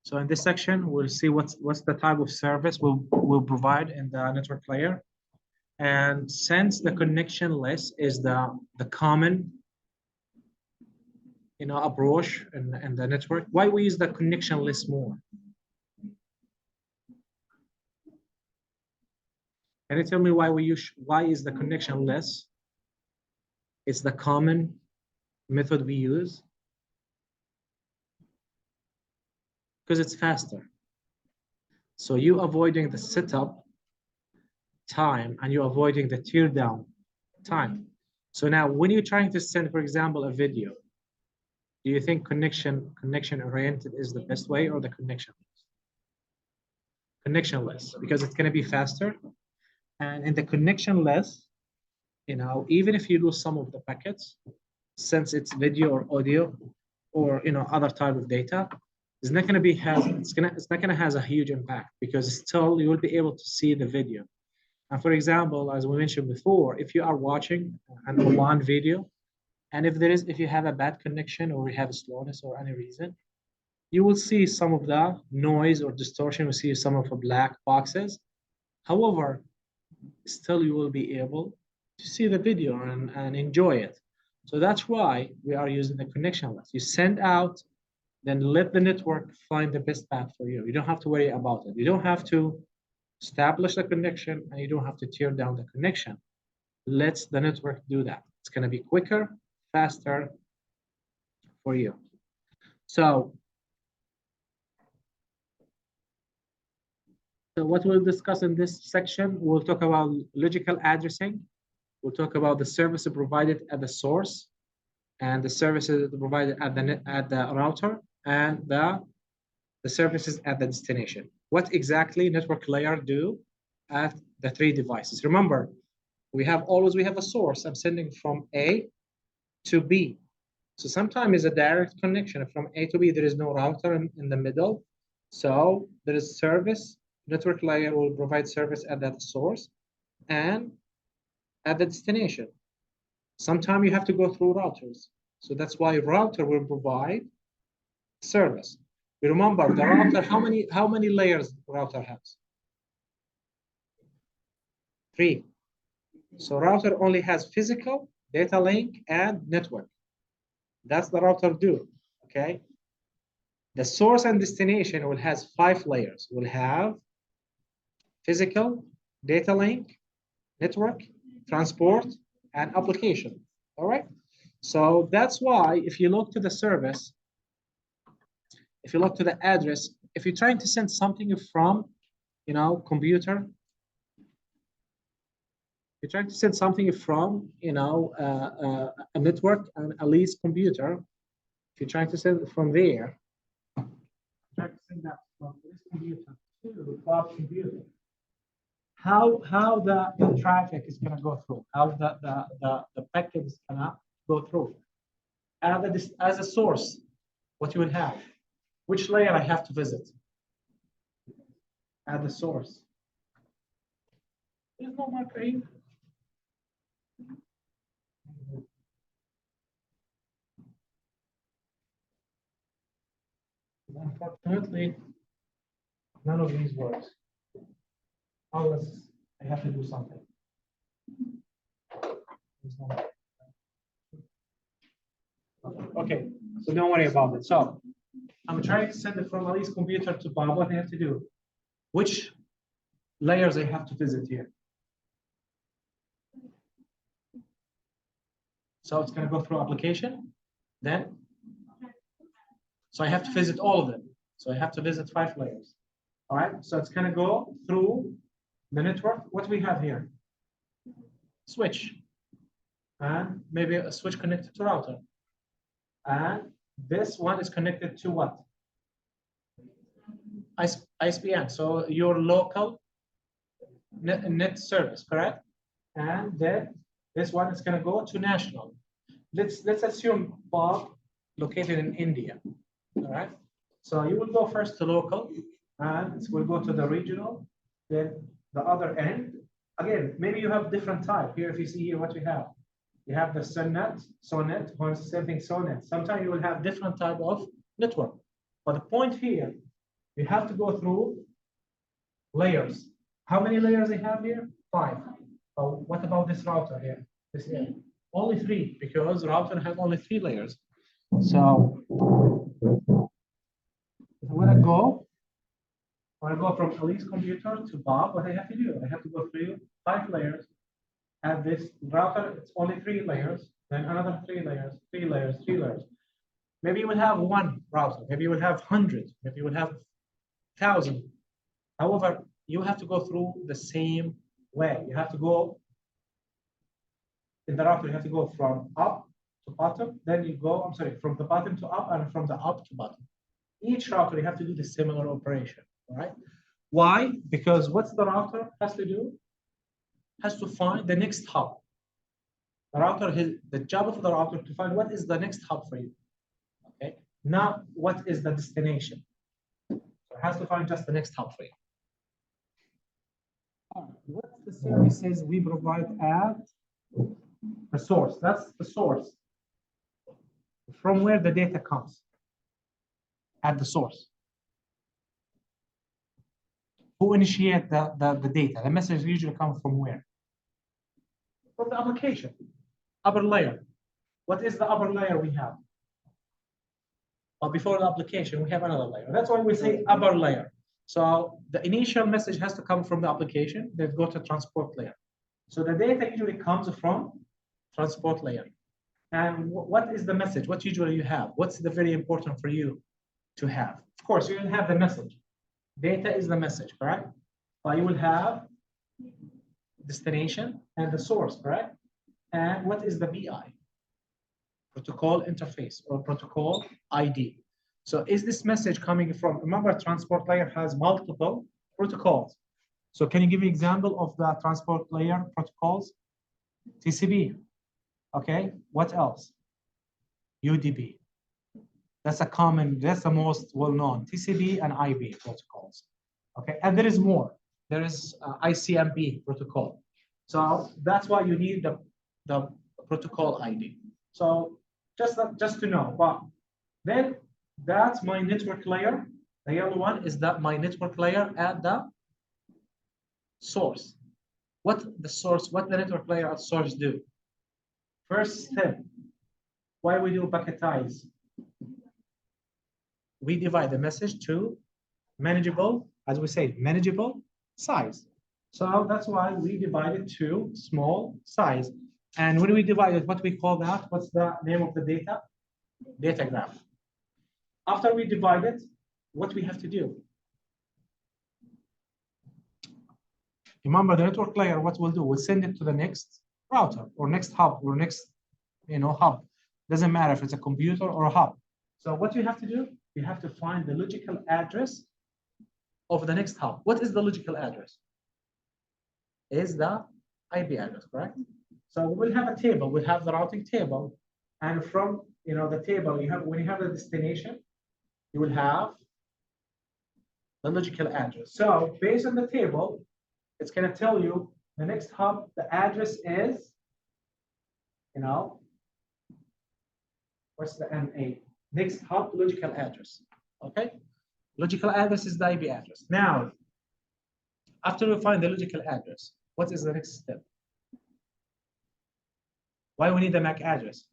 So in this section, we'll see what's the type of service we'll provide in the network layer. And since the connection list is the common approach in the network, why we use the connection list more? Can you tell me why is the connection list? It's the common method we use. Because it's faster. So you avoiding the setup time and you're avoiding the tear down time. So now when you're trying to send, for example, a video, do you think connection oriented is the best way, or the connection list? Connection list, because it's going to be faster. And in the connection list, even if you lose some of the packets, since it's video or audio or other type of data, it's not going to have a huge impact, because still you will be able to see the video. And for example, as we mentioned before, if you are watching an online video, and if you have a bad connection or you have a slowness or any reason, you will see some of the noise or distortion. You see some of the black boxes. However, still you will be able to see the video and enjoy it. So that's why we are using the connection list. You send out, then let the network find the best path for you. You don't have to worry about it. You don't have to establish the connection, and you don't have to tear down the connection. Let the network do that. It's going to be quicker, faster for you. So what we'll discuss in this section, we'll talk about logical addressing. We'll talk about the service provided at the source, and the services provided at the router, and the services at the destination. What exactly network layer do at the three devices? Remember, we have a source. I'm sending from A to B. So sometimes it's a direct connection from A to B. There is no router in the middle. So there is service. Network layer will provide service at that source and at the destination. Sometimes you have to go through routers. So that's why router will provide service. Remember, the router, how many layers router has? 3. So router only has physical, data link, and network. That's the router do, okay? The source and destination will have 5 layers. Will have physical, data link, network, transport, and application, all right? So that's why if you look to the service, if you look to the address, if you're trying to send something from, computer, you're trying to send something from, a network and a leased computer. If you're trying to send it from there, try to send that from this computer to cloud computing. How the traffic is going to go through? How the packet is going to go through? As a source, what you will have? Which layer I have to visit? At the source. There's no marker here. Unfortunately, none of these works. Unless I have to do something. Okay, so don't worry about it. So I'm trying to send it from Ali's computer to Bob. What I have to do? Which layers I have to visit here? So it's going to go through application, then. So I have to visit all of them. So I have to visit 5 layers. All right. So it's going to go through the network. What we have here? Switch. And maybe a switch connected to router. And this one is connected to what? ISPN. So your local net service, correct? And then this one is going to go to national. Let's assume Bob located in India. All right. So you will go first to local, and we'll go to the regional, then the other end. Again, maybe you have different type. Here, if you see here what we have, you have the SONET, or same thing, SONET. Sometimes you will have different type of network. But the point here, You have to go through layers. How many layers I have here? 5. Oh, what about this router here? This here? Only 3, because router has only 3 layers. So if I want to go, when I go from Ali's computer to Bob, what I have to do? I have to go through 5 layers. And this router, it's only 3 layers, then another 3 layers, 3 layers, 3 layers. Maybe you will have 1 router, maybe you will have 100, maybe you will have 1,000. However, you have to go through the same way. You have to go in the router, you have to go from up to bottom, then you go, I'm sorry, from the bottom to up and from the up to bottom. Each router, you have to do the similar operation, all right? Why? Because what's the router has to do? Has to find the next hub. The router, the job of the router to find what is the next hub for you, okay? Not what is the destination. So it has to find just the next hub for you. All right. What's the services we provide at the source? That's the source. From where the data comes. At the source. Who initiate the data? The message usually comes from where? From the application. Upper layer. What is the upper layer we have? But before the application, we have another layer. That's why we say upper layer. So the initial message has to come from the application, then go to transport layer. So the data usually comes from transport layer. And what is the message? What usually you have? What's the very important for you to have? Of course, you will have the message. Data is the message, correct? But you will have destination and the source, correct? And what is the BI? Protocol interface or protocol ID. So is this message coming from, remember transport layer has multiple protocols. So can you give me an example of the transport layer protocols? TCP, okay, what else? UDP. That's a common, that's the most well-known, TCP and IP protocols. Okay, and there is more. There is ICMP protocol. So that's why you need the protocol ID. So just to know, but then that's my network layer. The yellow one is that my network layer at the source. What the source, what the network layer at source do? First step, why we do packetize? We divide the message to manageable, as we say, manageable size. So that's why we divide it to small size. And when we divide it, what we call that? What's the name of the data? Data graph. After we divide it, what we have to do? Remember the network layer, what we'll do? We'll send it to the next router or next hub or next hub. Doesn't matter if it's a computer or a hub. So what you have to do? You have to find the logical address of the next hub. What is the logical address? Is the IP address, correct? So we'll have a table. We'll have the routing table, and from the table, when you have the destination, you will have the logical address. So based on the table, it's going to tell you the next hub. The address is, what's the NA? Next hub logical address. Okay, logical address is the IP address. Now, after we find the logical address, what is the next step? Why we need the MAC address?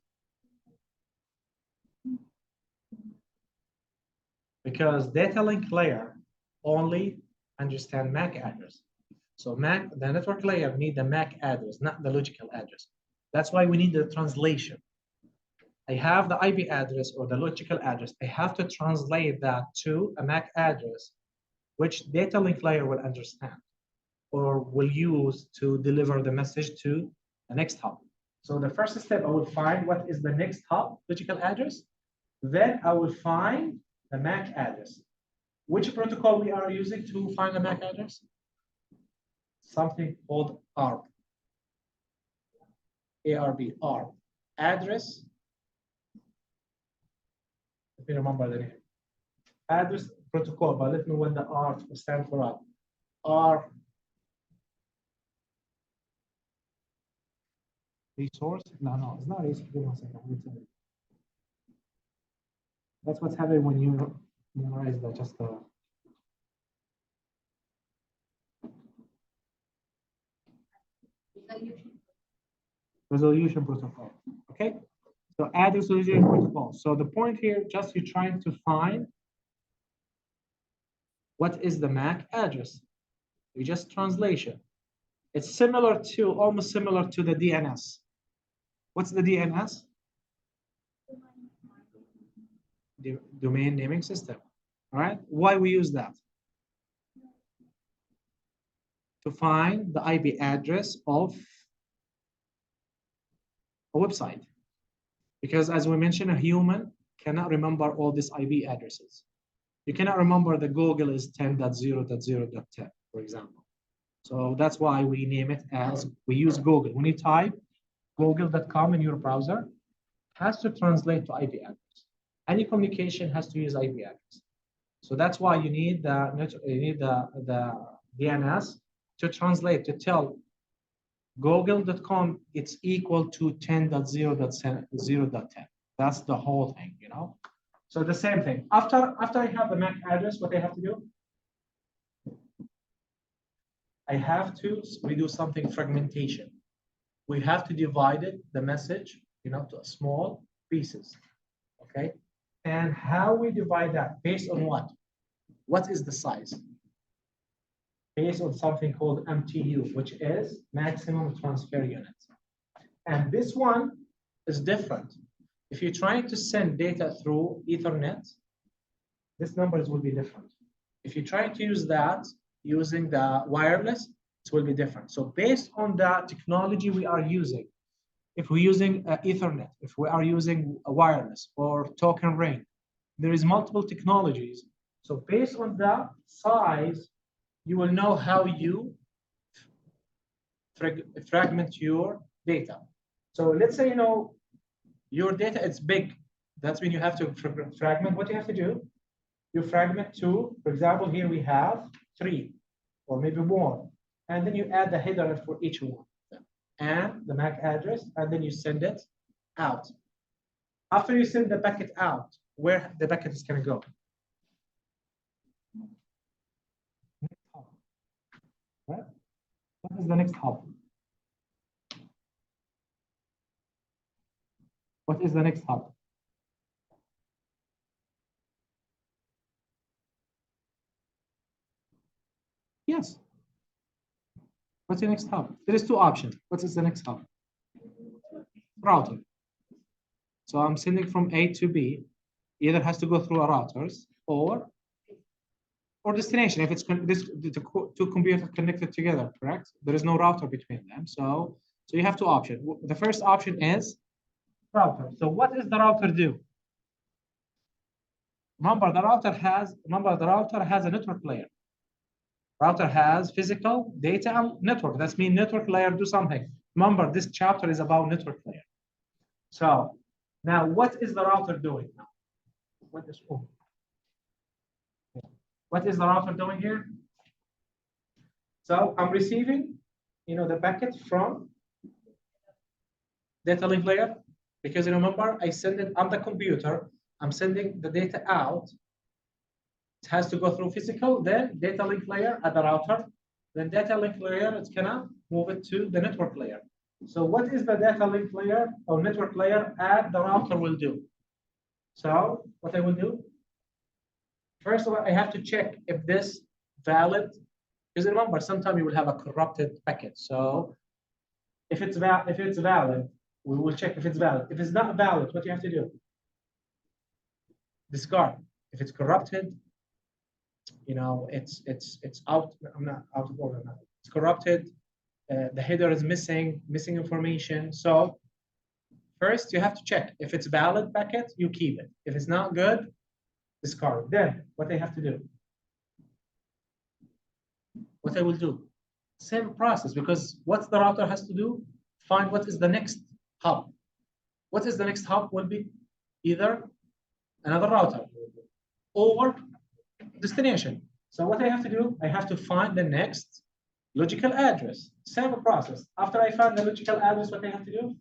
Because data link layer only understand MAC address. So the network layer need the MAC address, not the logical address. That's why we need the translation. I have the IP address or the logical address. I have to translate that to a MAC address, which data link layer will understand or will use to deliver the message to the next hub. So the first step, I will find what is the next hub logical address. Then I will find the MAC address. Which protocol we are using to find the MAC address? Something called ARP. ARP, ARP. Address. Let me remember the name. Address protocol, but let me know what the R stands for. R. Resource? No, it's not resource. Give me 1 second. Let me tell you. That's what's happening when you memorize just the Resolution protocol. Okay. So add resolution protocol. So the point here, just you're trying to find what is the MAC address. We just translation. It's similar to, almost similar to the DNS. What's the DNS? Domain naming system. All right. Why we use that? To find the IP address of a website. Because as we mentioned, a human cannot remember all these IP addresses. You cannot remember the Google is 10.0.0.10, for example. So that's why we name it as, we use Google. When you type google.com in your browser, has to translate to IP address. Any communication has to use IP address. So that's why you need the DNS to translate, to tell google.com it's equal to 10.0.0.10. That's the whole thing, you know. So the same thing. After I have the MAC address, what I have to do? I have to do something fragmentation. We have to divide it, the message, you know, to small pieces. Okay. And how we divide that? Based on what? What is the size? Based on something called MTU, which is maximum transfer unit. And this one is different. If you're trying to send data through Ethernet, this numbers will be different. If you're trying to use that using the wireless, it will be different. So based on the technology we are using, if we're using Ethernet, if we are using a wireless or token ring, there is multiple technologies. So based on the size, you will know how you fragment your data. So let's say, you know, your data is big. That's when you have to fragment. What you have to do, you fragment to, for example, here we have 3 or maybe more. And then you add the header for each one and the MAC address, and then you send it out. After you send the packet out, where the packet is going to go? What is the next hop? What is the next hop? Yes. What's the next hop? There is 2 options. What is the next hop? Router. So I'm sending from A to B. Either has to go through a routers or destination. If it's the 2 computers connected together, correct? There is no router between them. So you have 2 options. The first option is router. So what does the router do? Remember, the router has a network layer. Router has physical data and network. That means network layer do something. Remember, this chapter is about network layer. So now what is the router doing now? What is the router doing here? So I'm receiving, you know, the packet from data link layer, because you remember I send it on the computer. I'm sending the data out. It has to go through physical, then data link layer at the router. Then data link layer, it's gonna move it to the network layer. So what is the data link layer or network layer at the router will do? So what I will do, first of all, I have to check if this valid, because remember, sometimes you will have a corrupted packet. So if it's valid, we will check if it's valid. If it's not valid, what you have to do? Discard. If it's corrupted, you know, it's out. I'm not out of order now. It's corrupted. The header is missing information. So first, you have to check if it's valid packet. You keep it. If it's not good, discard. Then what I have to do? What I will do? Same process, because what the router has to do? Find what is the next hub. What is the next hub? Will be either another router or destination. So what I have to do, I have to find the next logical address. Same process. After I find the logical address, what I have to do?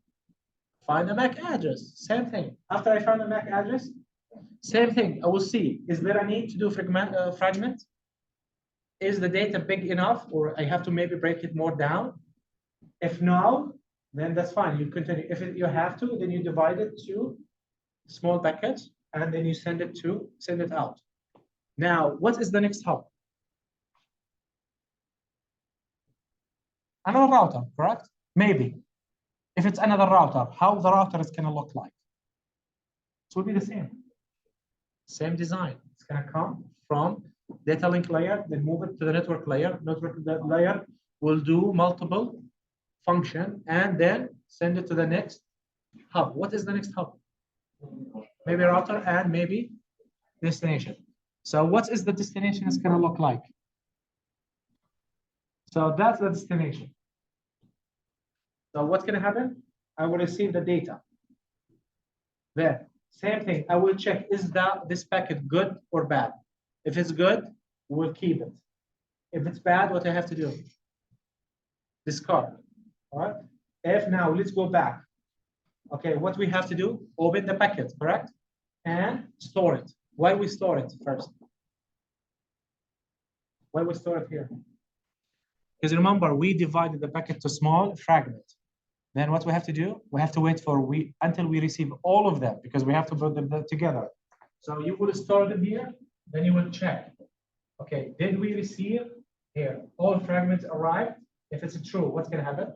Find the MAC address. Same thing. After I find the MAC address, same thing. I will see, is there a need to do fragment? Is the data big enough, or I have to maybe break it more down? If no, then that's fine. You continue. If you have to, then you divide it to small packets and then you send it out. Now, what is the next hub? Another router, correct? Maybe. If it's another router, how the router is going to look like? It will be the same. Same design. It's going to come from data link layer, then move it to the network layer. Network layer will do multiple function and then send it to the next hub. What is the next hub? Maybe router and maybe destination. So what is the destination is going to look like? So that's the destination. So what's going to happen? I will receive the data. Then, same thing. I will check, is this packet good or bad? If it's good, we'll keep it. If it's bad, what I have to do? Discard. All right. If now, let's go back. Okay, what we have to do? Open the packet, correct? And store it. Why we store it first? Why we store it here? Because remember, we divided the packet to small fragments. Then what we have to do? We have to wait until we receive all of them because we have to put them together. So you will store them here, then you will check. Okay, did we receive here? All fragments arrived. If it's true, what's going to happen?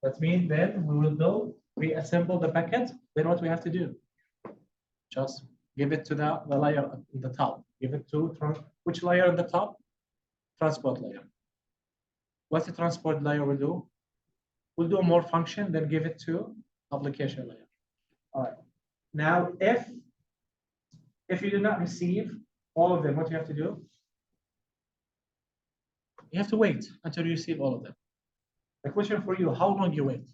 That means then we will reassemble the packet. Then what we have to do? Just give it to the layer at the top. Give it to which layer at the top? Transport layer. What's the transport layer will do? We'll do more function, then give it to application layer. All right. Now, if you do not receive all of them, what you have to do? You have to wait until you receive all of them. The question for you, how long you wait?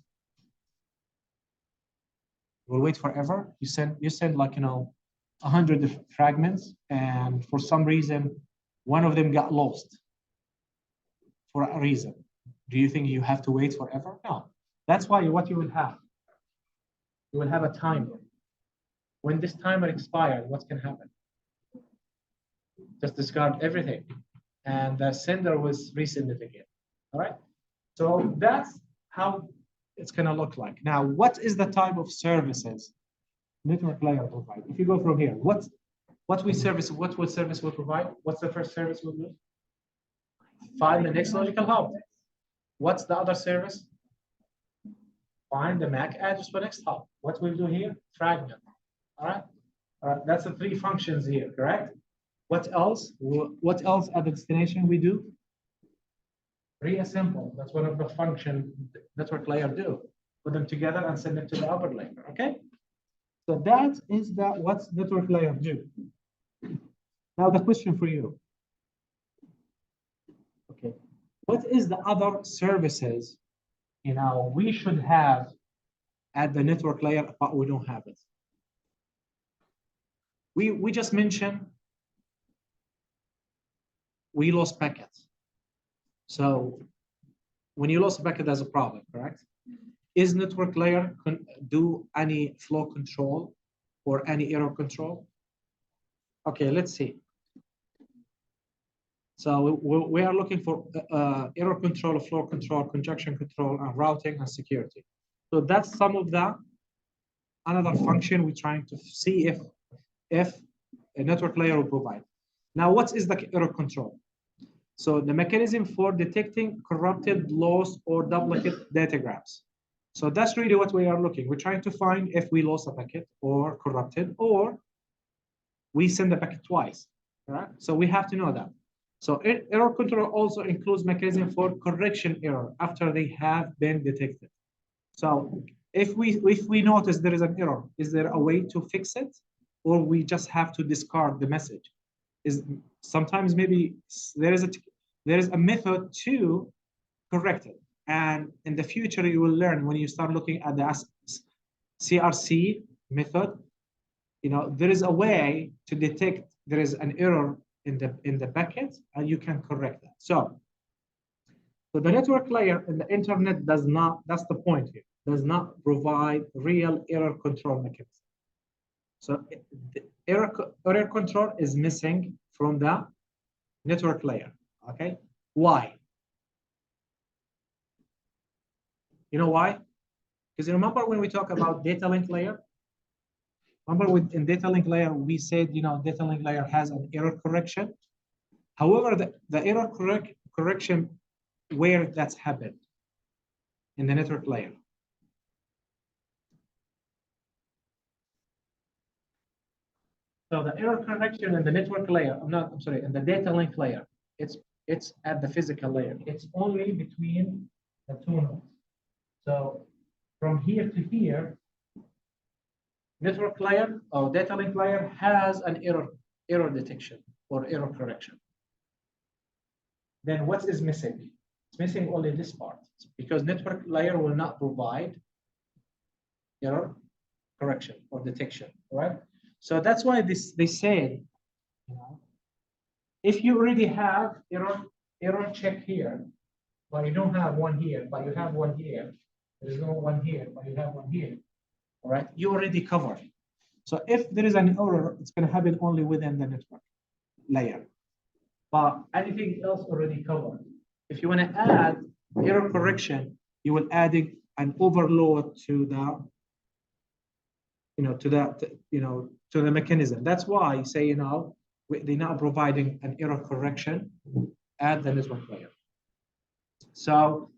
You'll wait forever. You send like 100 fragments, and for some reason, one of them got lost for a reason. Do you think you have to wait forever? No. That's why what you will have. You will have a timer. When this timer expires, what's going to happen? Just discard everything. And the sender will resend it again. All right? So that's how it's going to look like. Now, what is the type of services network layer provide? If you go from here, what will service will provide? What's the first service we'll do? Find the next logical hub. What's the other service? Find the MAC address for next hop. What we'll do here? Fragment. All right. That's the three functions here, correct? What else? What else at the destination we do? Reassemble. That's one of the function network layer do. Put them together and send them to the upper layer. Okay. So that is what's network layer do. Now the question for you. Okay. What is the other services we should have at the network layer, but we don't have it? We just mentioned we lost packets. So when you lost a packet, there's a problem, correct? Is network layer do any flow control or any error control? Okay, let's see. So we are looking for error control, flow control, congestion control, and routing and security. So that's some of another function we're trying to see if a network layer will provide. Now, what is the error control? So the mechanism for detecting corrupted, lost, or duplicate datagrams. So that's really what we are looking. We're trying to find if we lost a packet or corrupted, or we send the packet twice. Right? So we have to know that. So error control also includes mechanism for correction error after they have been detected. So if we notice there is an error, is there a way to fix it, or we just have to discard the message? Sometimes maybe there is a method to correct it, and in the future you will learn when you start looking at the CRC method. There is a way to detect there is an error in the packet, and you can correct that. So the network layer in the internet does not. That's the point here. Does not provide real error control mechanism. So the error control is missing from the network layer. Okay, why? You know why? Because remember when we talk about data link layer, remember in data link layer, we said, data link layer has an error correction. However, the error correction, where that's happened in the network layer. So the error correction in the network layer, I'm sorry, in the data link layer, it's at the physical layer. It's only between the two nodes. So from here to here, network layer or data link layer has an error detection or error correction. Then what is missing? It's missing only this part because network layer will not provide error correction or detection, right? So that's why they say, if you already have error check here, but you don't have one here, but you have one here, there's no one here, but you have one here, all right? You already covered. So if there is an error, it's going to happen only within the network layer. But anything else already covered. If you want to add error correction, you will add an overload to the to the mechanism. That's why I say, they're now providing an error correction at the network layer. So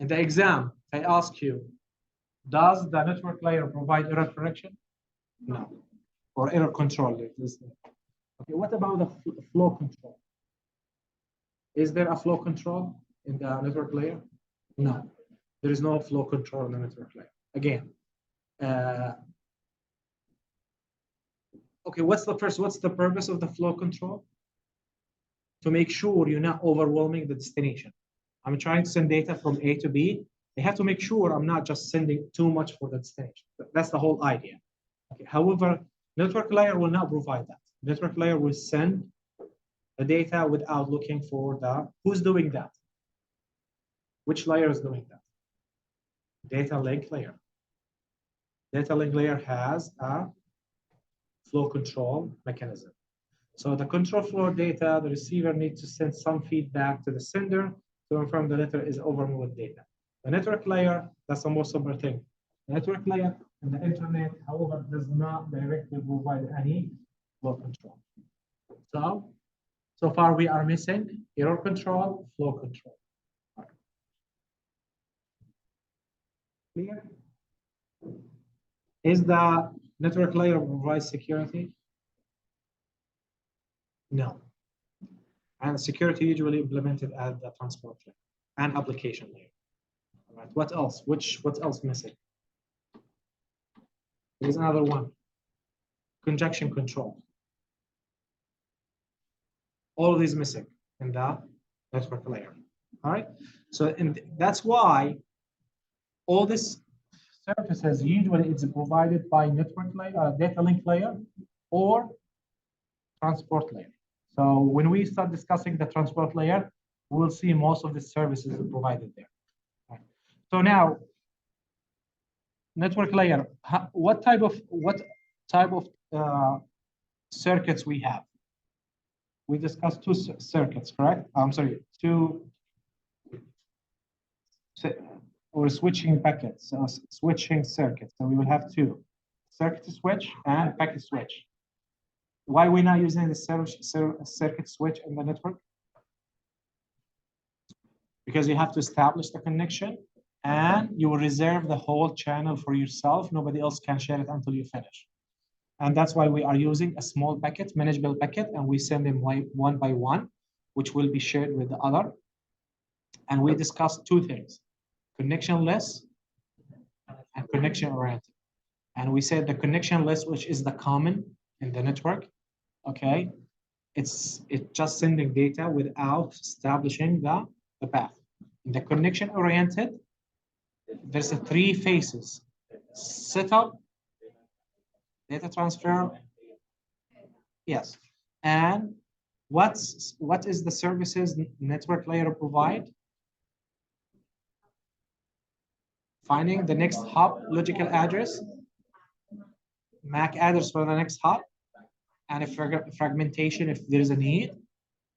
in the exam, I ask you, does the network layer provide error correction? No. Or error control. Okay, what about the flow control? Is there a flow control in the network layer? No. There is no flow control in the network layer. Again, okay, what's the purpose of the flow control? To make sure you're not overwhelming the destination. I'm trying to send data from A to B. They have to make sure I'm not just sending too much for the destination. That's the whole idea. Okay. However, network layer will not provide that. Network layer will send the data without looking for who's doing that? Which layer is doing that? Data link layer. Data link layer has a flow control mechanism. So the control flow data, the receiver needs to send some feedback to the sender to confirm the letter is overwhelmed with data. The network layer, that's the most simple thing. The network layer and the internet, however, does not directly provide any flow control. So far we are missing error control, flow control. Clear? Is the network layer provide security? No. And security usually implemented at the transport layer and application layer. All right. What else? What else missing? There's another one. Congestion control. All of these missing in the network layer. All right. So that's why all these services usually it's provided by network layer, data link layer, or transport layer. So when we start discussing the transport layer, we'll see most of the services provided there. Right. So now, network layer, what type of circuits we have? We discussed two circuits, correct? I'm sorry, two or switching packets, switching circuits. So we will have two, circuit switch and packet switch. Why we're not using the circuit switch in the network? Because you have to establish the connection and you will reserve the whole channel for yourself. Nobody else can share it until you finish. And that's why we are using a small packet, manageable packet, and we send them one by one, which will be shared with the other. And we discussed two things, connectionless and connection oriented. And we said the connectionless, which is the common in the network, okay, it's just sending data without establishing the path. In the connection oriented, there's three phases: setup, data transfer, yes, and what is the services network layer provide? Finding the next hop logical address, MAC address for the next hop, and fragmentation if there is a need,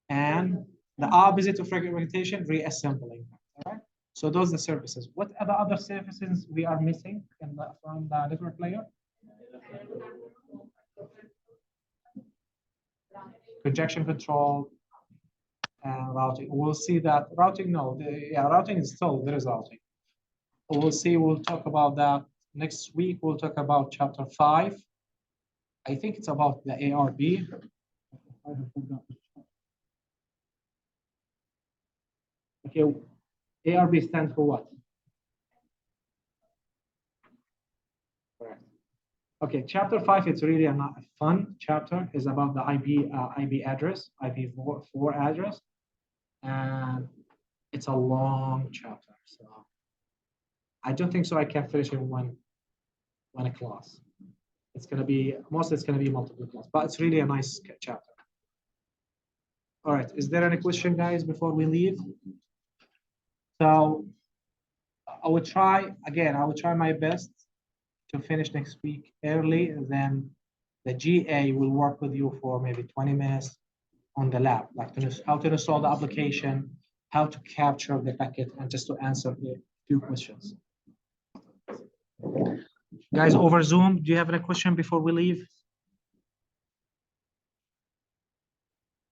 and the opposite of fragmentation, reassembling. All right. So those are the services. What are the other services we are missing from the network layer? Congestion control and routing. We'll see that routing. No, routing is still there is routing. We'll see. We'll talk about that next week. We'll talk about chapter 5. I think it's about the ARB. Okay, ARB stands for what? Correct. Okay, chapter 5, it's really a fun chapter. It's about the IP address, IP4 address. And it's a long chapter. So I don't think so I can finish in one class. It's going to be, mostly it's going to be multiple class, but it's really a nice chapter. All right, is there any question, guys, before we leave? So I will try my best to finish next week early, and then the GA will work with you for maybe 20 minutes on the lab, like how to install the application, how to capture the packet, and just to answer a few questions. Guys, over Zoom, do you have any question before we leave?